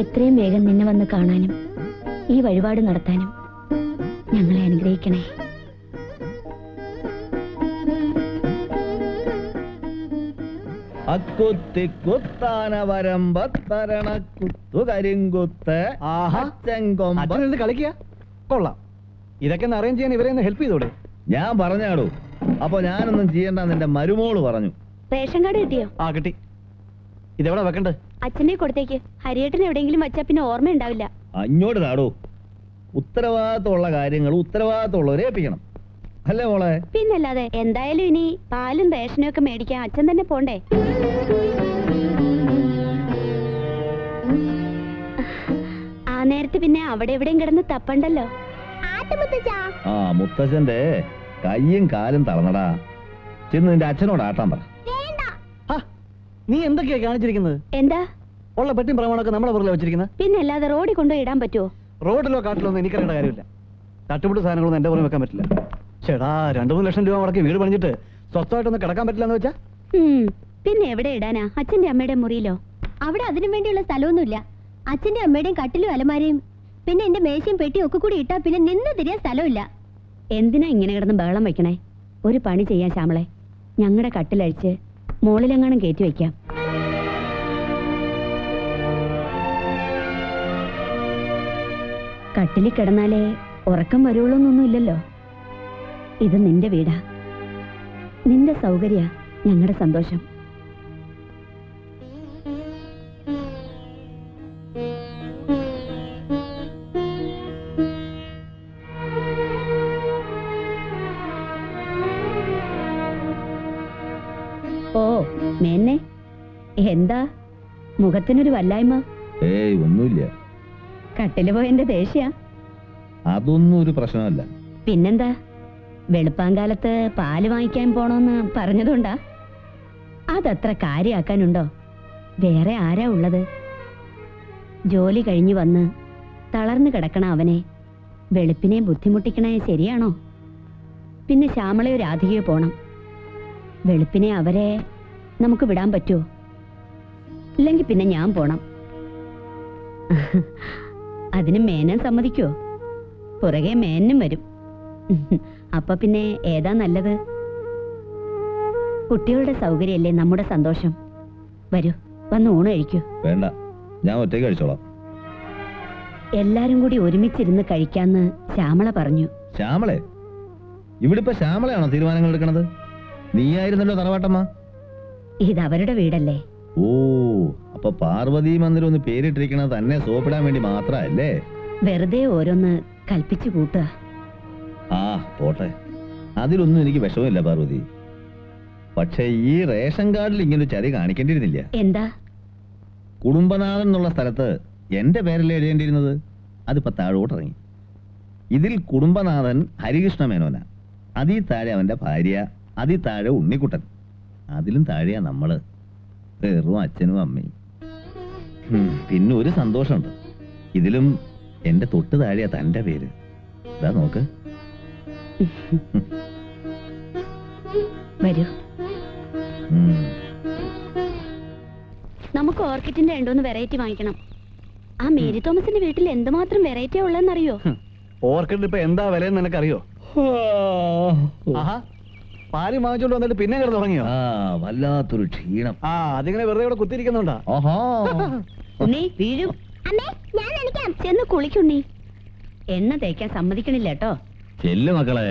എത്രയും വേഗം നിന്നെ വന്ന് കാണാനും ഈ വഴിപാട് നടത്താനും ഞങ്ങളെ അനുഗ്രഹിക്കണേ. അക്കുത്തി കുത്താന വരമ്പത്തരണ കുത്തു കരിങ്കുത്ത് കളിക്കുക കൊള്ളാം. ഇതൊക്കെ ഒന്ന് അറേഞ്ച് ചെയ്യാൻ ഇവരെ ഒന്ന് ഹെൽപ്പ് ചെയ്തോടെ? ഞാൻ പറഞ്ഞാടോ. അപ്പൊ ഞാനൊന്നും ചെയ്യണ്ട, നിന്റെ മരുമോള് പറഞ്ഞു. റേഷൻ കാർഡ് കിട്ടിയോ? ആ കിട്ടി. ഇതെവിടെ വെക്കണ്ടേ? അച്ഛനെ കൊടുത്തേക്ക്. ഹരിയേട്ടൻ എവിടെയെങ്കിലും വെച്ചാ പിന്നെ ഓർമ്മ ഉണ്ടാവില്ല. അങ്ങോട്ട് താടോ. ഉത്തരവാദിത്തമുള്ള കാര്യങ്ങൾ ഉത്തരവാദിത്തമുള്ളവരെ ഏൽപ്പിക്കണം, അല്ലേ മോളെ? പിന്നല്ലാതെ. എന്തായാലും ഇനി പാലും റേഷനും ഒക്കെ മേടിക്കാൻ അച്ഛൻ തന്നെ പോണ്ടേ? ആ നേരത്ത് പിന്നെ അവിടെ എവിടെയും കിടന്ന് തപ്പണ്ടല്ലോ. ആ മുത്തച്ഛന്റെ കയ്യും കാലും തളർന്നടാ. ചെന്ന് നിന്റെ അച്ഛനോട് ആട്ടാൻ പറ. നീ എന്തൊക്കെയാ കാണിച്ചിരിക്കുന്നത്? എന്താ ഉള്ള പെട്ടിയും പ്രമാണമൊക്കെ നമ്മുടെ പുറകിൽ വെച്ചിരിക്കുന്നത്? പിന്നല്ലാതെ റോഡിൽ കൊണ്ടുപോയി ഇടാൻ പറ്റുമോ? റോഡിലോ കാട്ടിലോ ഒന്നും എനിക്കറിയേണ്ട കാര്യമില്ല. തട്ടുമുട്ട് സാധനങ്ങളൊന്നും എന്റെ പുറമെ വെക്കാൻ പറ്റില്ല. ചേടാ, 2-3 ലക്ഷം രൂപ മുടക്കി വീട് പണിഞ്ഞിട്ട് സ്വസ്ഥമായിട്ടൊന്ന് കിടക്കാൻ പറ്റില്ല എന്ന് വെച്ചാ? പിന്നെ എവിടെ ഇടാനാ? അച്ഛന്റെ അമ്മയുടെ മുറിയിലോ? അവിടെ അതിനു വേണ്ടിയുള്ള സ്ഥലമൊന്നുമില്ല. അച്ഛന്റെ അമ്മയുടെയും കട്ടിലും അലമാരയും പിന്നെ എന്റെ മേശയും പെട്ടിയും ഒക്കെ കൂടി ഇട്ടാ പിന്നെ നിന്ന് തിരിയാൻ സ്ഥലമില്ല. എന്തിനാ ഇങ്ങനെ കിടന്ന് ബഹളം വെക്കണേ? ഒരു പണി ചെയ്യാൻ ശ്യാമളെ, ഞങ്ങളുടെ കട്ടിലഴിച്ച് മോളിലെങ്ങാനും കയറ്റി വെക്കാം. കട്ടിലിൽ കിടന്നാലേ ഉറക്കം വരുള്ളൂന്നൊന്നും ഇല്ലല്ലോ. ഇത് നിന്റെ വീടാ, നിന്റെ സൗകര്യ, ഞങ്ങളുടെ സന്തോഷം. ഓ മേന്നെ, എന്താ മുഖത്തിനൊരു വല്ലായ്മ? ഏയ് ഒന്നുമില്ല. കട്ടില് പോയെന്റെ ദേഷ്യ? അതൊന്നും ഒരു പ്രശ്നമല്ല. പിന്നെന്താ, വെളുപ്പാങ്കാലത്ത് പാല് വാങ്ങിക്കാൻ പോണോന്ന് പറഞ്ഞതുകൊണ്ടാ? അതത്ര കാര്യാക്കാനുണ്ടോ? വേറെ ആരാ ഉള്ളത്? ജോലി കഴിഞ്ഞു വന്ന് തളർന്നു കിടക്കണ അവനെ വെളുപ്പിനെ ബുദ്ധിമുട്ടിക്കണേ ശരിയാണോ? പിന്നെ ശ്യാമളയോ രാധികയോ പോണം. വെളുപ്പിനെ അവരെ നമുക്ക് വിടാൻ പറ്റുമോ? ഇല്ലെങ്കിൽ പിന്നെ ഞാൻ പോണം. അതിന് മേനൻ സമ്മതിക്കോ? പുറകെ മേനും വരും. അപ്പൊ പിന്നെ ഏതാ നല്ലത്? കുട്ടികളുടെ സൗകര്യല്ലേ നമ്മുടെ സന്തോഷം. വരൂ, വന്ന് ഊണ് കഴിക്കൂ. വേണ്ട, ഞാൻ ഒറ്റയ്ക്ക് കഴിച്ചോളാം. എല്ലാരും കൂടി ഒരുമിച്ചിരുന്ന് കഴിക്കാന്ന് ശ്യാമള പറഞ്ഞു. ശ്യാമളെ? ഇവിടിപ്പോ ശ്യാമളയാണോ തീരുമാനങ്ങൾ എടുക്കണത്? നീയായിരുന്നല്ലോ തറവാട്ടമ്മ. ഇതവരുടെ വീടല്ലേ. ഓ, അപ്പൊ പാർവതി മന്ദിരം ഒന്ന് പേരിട്ടിരിക്കണത് തന്നെ സോപ്പിടാൻ വേണ്ടി മാത്രല്ലേ? വെറുതെ ഓരോന്ന് കൽപ്പിച്ചു കൂട്ടുക. ആ പോട്ടെ, അതിലൊന്നും എനിക്ക് വിഷമില്ല പാർവതി. പക്ഷെ ഈ റേഷൻ കാർഡിൽ ഇങ്ങനെ ചതി കാണിക്കേണ്ടിയിരുന്നില്ല. എന്താ? കുടുംബനാഥൻ എന്നുള്ള സ്ഥലത്ത് എന്റെ പേരല്ലേ എഴുതേണ്ടിയിരുന്നത്? അതിപ്പോ താഴോട്ടിറങ്ങി. ഇതിൽ കുടുംബനാഥൻ ഹരികൃഷ്ണ മേനോന, അതീ താഴെ അവന്റെ ഭാര്യ, അതീ താഴെ ഉണ്ണിക്കുട്ടൻ, അതിലും താഴെയാ നമ്മള്, വെറും അച്ഛനും അമ്മയും. പിന്നെ ഒരു സന്തോഷമുണ്ട്, ഇതിലും എന്റെ തൊട്ട് താഴെയാ തന്റെ പേര്. ഇതാ നോക്ക്. വരൂ, നമുക്ക് ഓർക്കിഡിന്റെ 2-3 വെറൈറ്റി വാങ്ങിക്കണം. ആ മേരി തോമസിന്റെ വീട്ടിൽ എന്തുമാത്രം വെറൈറ്റിയാ ഉള്ളതെന്നറിയോ? ഓർക്കിഡ് ഇപ്പൊ എന്താ വിലയെന്ന് നിനക്കറിയോ? പാല് വാങ്ങിച്ചോണ്ട് വന്നിട്ട് പിന്നെ കിടന്ന് തുടങ്ങിയോ? വല്ലാത്തൊരു ക്ഷീണം. അതിങ്ങനെ വെറുതെ ഇവിടെ കുത്തിയിരിക്കുന്നുണ്ടാ? ഉണ്ണി വീഴും. ചെന്ന് കുളിക്കുണ്ണി. എണ്ണ തേക്കാൻ സമ്മതിക്കണില്ല കേട്ടോ. ചെല്ലു മക്കളെ.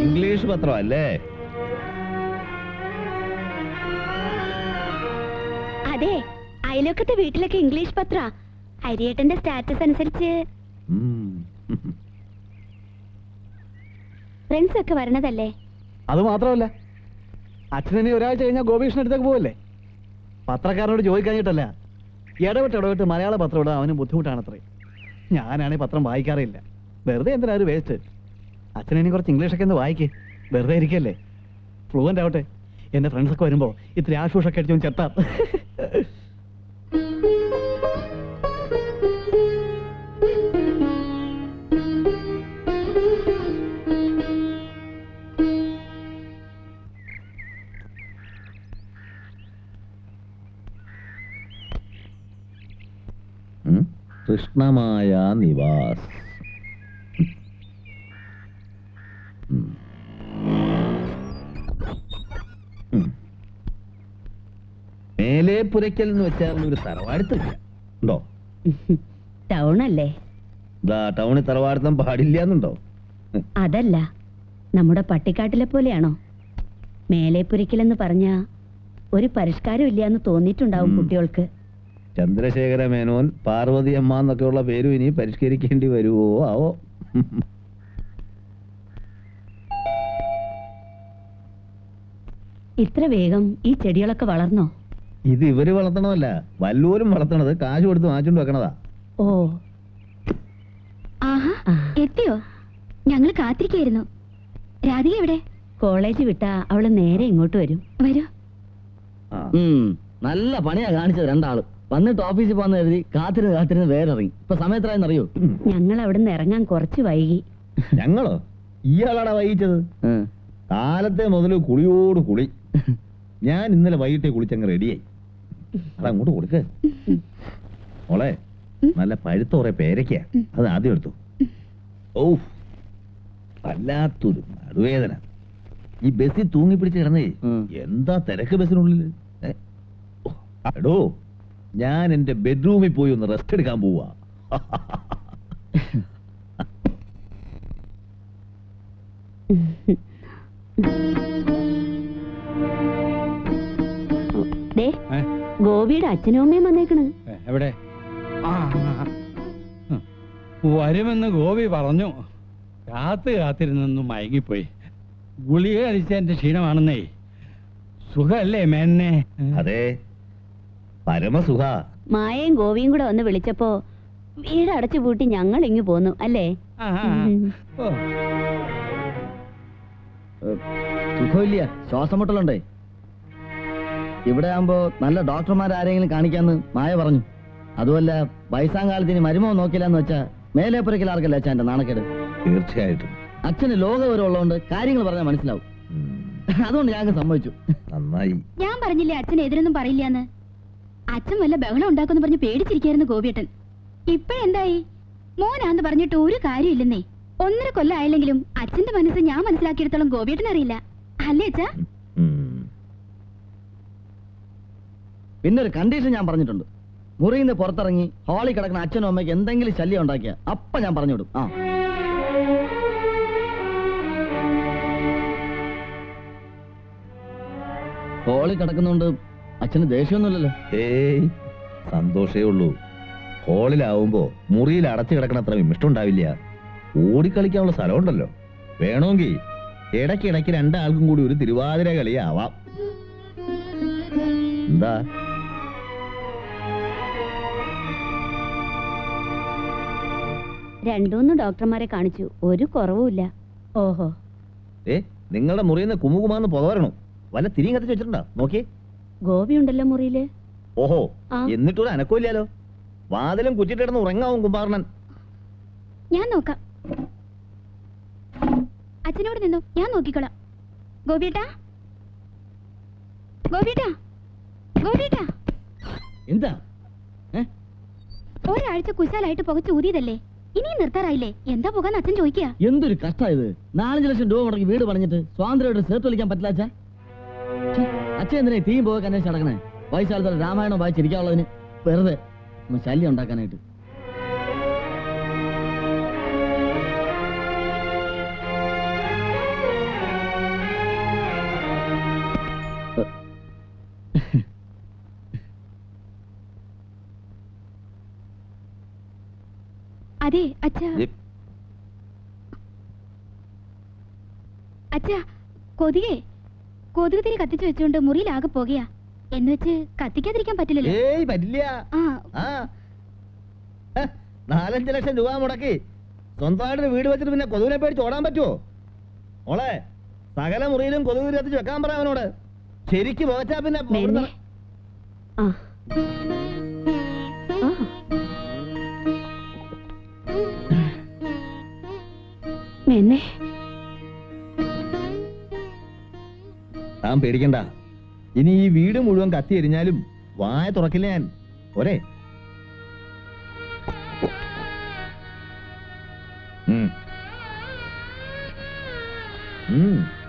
ഇംഗ്ലീഷ് പത്രം അല്ലേ? അതെ, അയലൊക്കത്തെ വീട്ടിലൊക്കെ ഇംഗ്ലീഷ് പത്ര. ഹരിയേട്ടന്റെ സ്റ്റാറ്റസ് അനുസരിച്ച് ഫ്രണ്ട്സ് ഒക്കെ വരണതല്ലേ. അത് മാത്രമല്ല, അച്ഛനെ ഒരാഴ്ച കഴിഞ്ഞാൽ ഗോപീഷ്ണ അടുത്തേക്ക് പോവല്ലേ. പത്രക്കാരനോട് ചോദിക്കാഞ്ഞിട്ടല്ല, ഇടവിട്ട് മലയാള പത്രം ഇടാൻ അവന് ബുദ്ധിമുട്ടാണത്രേ. ഞാനാണെങ്കിൽ പത്രം വായിക്കാറില്ല. വെറുതെ എന്തിനാ ഒരു വേസ്റ്റ്. അച്ഛനെ കുറച്ച് ഇംഗ്ലീഷൊക്കെ ഒന്ന് വായിക്കേ, വെറുതെ ഇരിക്കല്ലേ. ഫ്ലുവൻ്റ് ആവട്ടെ. എന്റെ ഫ്രണ്ട്സൊക്കെ വരുമ്പോ ഇത്തിരി ആശ്വാസമൊക്കെ അടിച്ചു ചെത്താം. കൃഷ്ണമായ നിവാസ്. ഉം. ഉം. മേലെ പുരയ്ക്കൽ എന്ന് വെച്ചാൽ ഒരു തറവാടുത്തില്ല ഉണ്ടോ? ടൗൺ അല്ലേ? ഇതാ ടൗണിൽ തറവാടുത്താൻ പാടില്ല എന്നുണ്ടോ? അതല്ല, നമ്മുടെ പട്ടിക്കാട്ടിലെ പോലെയാണോ? മേലേപ്പുരയ്ക്കലെന്ന് പറഞ്ഞ ഒരു പരിഷ്കാരം ഇല്ല എന്ന് തോന്നിയിട്ടുണ്ടാവും കുട്ടികൾക്ക്. ചന്ദ്രശേഖര മേനോൻ, പാർവതി അമ്മ എന്നൊക്കെയുള്ള പേരും ഇനി പരിഷ്കരിക്കേണ്ടി വരുവോ ആവോ. ഇത്ര വേഗം ഈ ചെടികളൊക്കെ വളർന്നോ? ഇത് ഇവര് വളർത്തണമല്ല, വല്ലൂരും വളർത്തണത് കാശ് കൊടുത്ത് വാങ്ങിച്ചോണ്ട് വെക്കണതാ. ഓ, ആഹാ, എത്തിയോ? ഞങ്ങൾ കാത്തിരിക്കായിരുന്നു. രാധിക എവിടെ? കോളേജ് വിട്ടാ അവള് നേരെ ഇങ്ങോട്ട് വരും. വരൂ. നല്ല പണിയാ കാണിച്ചത് രണ്ടാളും. വന്നിട്ട് ഓഫീസിൽ പോകാന്ന് കരുതി കാത്തിരുന്ന് വേറെ ഇറങ്ങി. ഇപ്പൊ സമയത്തായെന്നറിയോ? ഞങ്ങൾ അവിടുന്ന് ഇറങ്ങാൻ കുറച്ച് വൈകി. ഞങ്ങളോ? ഇയാളാടാ വൈകിച്ചത്. കാലത്തെ മുതൽ കുളിയോട് കുളി. ഞാൻ ഇന്നലെ വൈകിട്ടേ കുളിച്ചങ്ങ് റെഡിയായി. അതങ്ങോട്ട് കൊടുക്ക് മോളെ. നല്ല പഴുത്ത കുറെ പേരയ്ക്കാ, അത് ആദ്യം എടുത്തു. ഓ, വല്ലാത്തൊരു നടുവേദന. ഈ ബസ്സിൽ തൂങ്ങിപ്പിടിച്ച് കിടന്നേ. എന്താ തിരക്ക് ബസ്സിനുള്ളിൽ. എടോ, ഞാൻ എന്റെ ബെഡ്റൂമിൽ പോയി ഒന്ന് റെസ്റ്റ് എടുക്കാൻ പോവാ. ഗോപിയുടെ അച്ഛനും അമ്മയും വന്നേക്കണ്. എവിടെ? വരുമെന്ന് ഗോപി പറഞ്ഞു. കാത്തിരുന്നു മയങ്ങിപ്പോയി. ഗുളിക കഴിച്ച എന്റെ ക്ഷീണമാണെന്നേ. സുഖല്ലേ മേന്നെ? അതെ, പരമസുഖ. മായയും ഗോപിയും കൂടെ വന്ന് വിളിച്ചപ്പോ വീട് അടച്ചു പൂട്ടി ഞങ്ങൾ ഇങ്ങു പോന്നു അല്ലേ? സുഖമില്ല, ശ്വാസം മുട്ടലുണ്ടേ. ഇവിടെ ആകുമ്പോ നല്ല ഡോക്ടർമാരാരെങ്കിലും കാണിക്കാന്ന് മായ പറഞ്ഞു. അതുമല്ല, വയസ്സാങ്കാലത്തിന് മരുമോ നോക്കില്ലെന്ന് വെച്ചാ മേലേപ്പുരയ്ക്കൽ ആർക്കല്ല അച്ഛൻ എന്റെ നാണക്കേട്. തീർച്ചയായിട്ടും അച്ഛന് ലോകവിവരം ഉള്ളതുകൊണ്ട് കാര്യങ്ങൾ പറഞ്ഞാൽ മനസ്സിലാവും. അതുകൊണ്ട് ഞങ്ങൾക്ക് സമ്മതിച്ചു. നന്നായി. ഞാൻ പറഞ്ഞില്ലേ അച്ഛൻ എതിരൊന്നും പറയില്ലാന്ന്. അച്ഛൻ വല്ല ബഹളം ഉണ്ടാക്കുമെന്ന് പറഞ്ഞ് പേടിച്ചിരിക്കായിരുന്നു ഗോപിയേട്ടൻ. ഇപ്പഴെന്തായി? മോനാന്ന് പറഞ്ഞിട്ട് ഒരു കാര്യമില്ലെന്നേ. 1.5 കൊല്ലം ആയില്ലെങ്കിലും അച്ഛന്റെ മനസ്സ് ഞാൻ മനസ്സിലാക്കിയെടുത്തോളം ഗോപിയേട്ടൻ അറിയില്ല അല്ലേ അച്ഛാ? പിന്നെ ഒരു കണ്ടീഷൻ ഞാൻ പറഞ്ഞിട്ടുണ്ട്. മുറിയിൽ നിന്ന് പുറത്തിറങ്ങി ഹാളിൽ കിടക്കുന്ന അച്ഛനും അമ്മയ്ക്ക് എന്തെങ്കിലും ശല്യം ഉണ്ടാക്കിയ അപ്പ ഞാൻ പറഞ്ഞുവിടും. ഹാളിൽ കിടക്കുന്നോണ്ട് അച്ഛന് ദേഷ്യമൊന്നുമില്ലല്ലോ? ഏയ്, സന്തോഷേ ഉള്ളൂ. ഹോളിലാവുമ്പോ മുറിയിൽ അടച്ചു കിടക്കണ അത്ര വിമിഷ്ടമുണ്ടാവില്ല. ഓടിക്കളിക്കാനുള്ള സ്ഥലമുണ്ടല്ലോ. വേണമെങ്കിൽ ഇടയ്ക്കിടയ്ക്ക് രണ്ടാൾക്കും കൂടി ഒരു തിരുവാതിര കളിയാവാം. എന്താ? രണ്ടൂന്ന് ഡോക്ടർമാരെ കാണിച്ചു, ഒരു കുറവുമില്ല. ഓഹോ, നിങ്ങളുടെ മുറിയിൽ നിന്ന് കുമുകുമാന്ന് പുകവരണോ? വല്ല തിരിയും കത്തിച്ച് വെച്ചിട്ടുണ്ടോ? നോക്കി. ഗോപി ഉണ്ടല്ലോ മുറിയില്. ഓഹോ, എന്നിട്ടൊരു അനക്കമില്ലല്ലോ. വാതിലും കുറ്റിട്ടിടന്ന് ഉറങ്ങാവും കുമ്പാർണൻ. ഞാൻ നോക്കാം. അച്ഛനോട് നിന്നു, ഞാൻ നോക്കിക്കോളാം. ഗോപിയേട്ടാ, ഗോപിയേട്ടാ, ഗോപിയേട്ടാ. എന്താ? ഒരാഴ്ച കുശാലായിട്ട് പുകച്ച് ഊതിയതല്ലേ, ഇനിയും നിർത്താറായില്ലേ? എന്താ പോകാന്ന് അച്ഛൻ ചോദിക്കുക. എന്തൊരു കഷ്ടമായത്. 4 ലക്ഷം രൂപ മുടക്കി വീട് പണിഞ്ഞിട്ട് സ്വാതന്ത്ര്യമായിട്ട് സേർട്ട് വിളിക്കാൻ പറ്റില്ല അച്ഛാ. അച്ഛൻ എന്തിനാ തീയും പോകാൻ അന്വേഷിച്ച് നടക്കണേ? വയസ്സാലത്തോടെ രാമായണം വായിച്ചിരിക്കാനുള്ളതിന് വെറുതെ ശല്യം ഉണ്ടാക്കാനായിട്ട്. അതെ അച്ഛാ, അച്ഛാ, കൊതുക് തിരി കത്തിച്ചു വെച്ചുകൊണ്ട് മുറിയിലാകെ പോകുകയാ. എന്ന് വെച്ച് കത്തിക്കാതിരിക്കാൻ പറ്റില്ലല്ലോ. ഏയ് പറ്റില്ല. 4-5 ലക്ഷം രൂപ മുടക്കി സ്വന്തമായിട്ട് വീട് വെച്ചിട്ട് പിന്നെ കൊതുവിനെ പേടിച്ച് ഓടാൻ പറ്റുമോ? മോളെ, സകല മുറിയിലും കൊതുക് തിരി കത്തിച്ച് വെക്കാൻ പറയാം അവനോട്. ശരിക്ക് പോച്ചാ പിന്നെ താൻ പേടിക്കണ്ട. ഇനി ഈ വീട് മുഴുവൻ കത്തി എരിഞ്ഞാലും വായ തുറക്കില്ല ഞാൻ. ഒരേ ഉം.